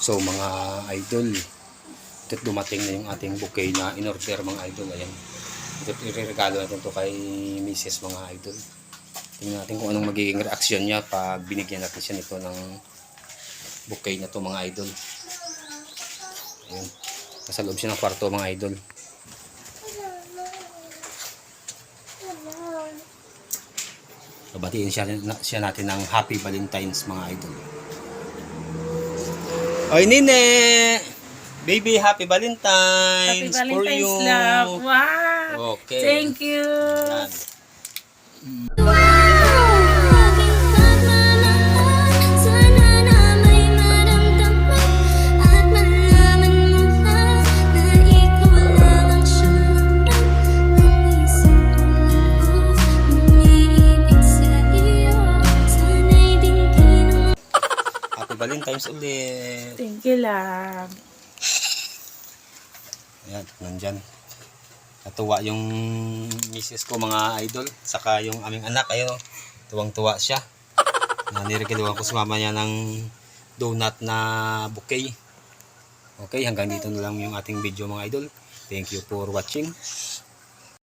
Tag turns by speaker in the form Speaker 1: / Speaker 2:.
Speaker 1: So mga idol, ito dumating na yung ating bouquet na in-order mga idol. Ayan. Ito ireregalo natin to kay Mrs. mga idol. Tingnan natin kung anong magiging reaksyon niya pag binigyan natin siya nito ng bouquet na to mga idol. Ayan. Nasa loob siya ng kwarto mga idol. Babatiin siya natin ng Happy Valentine's mga idol. Oy Nine! Baby, Happy Valentine's,
Speaker 2: Happy
Speaker 1: for you.
Speaker 2: Valentine's, love. Wow.
Speaker 1: Okay.
Speaker 2: Thank you.
Speaker 1: Yan. Happy Valentine's ulit.
Speaker 2: Thank you, love.
Speaker 1: Ayan, nandyan. Natuwa yung misis ko mga idol. Saka yung aming anak, ayun, tuwang-tuwa siya. Naniregaluhan ko sa mama niya ng donut na bouquet. Okay, hanggang dito na lang yung ating video mga idol. Thank you for watching.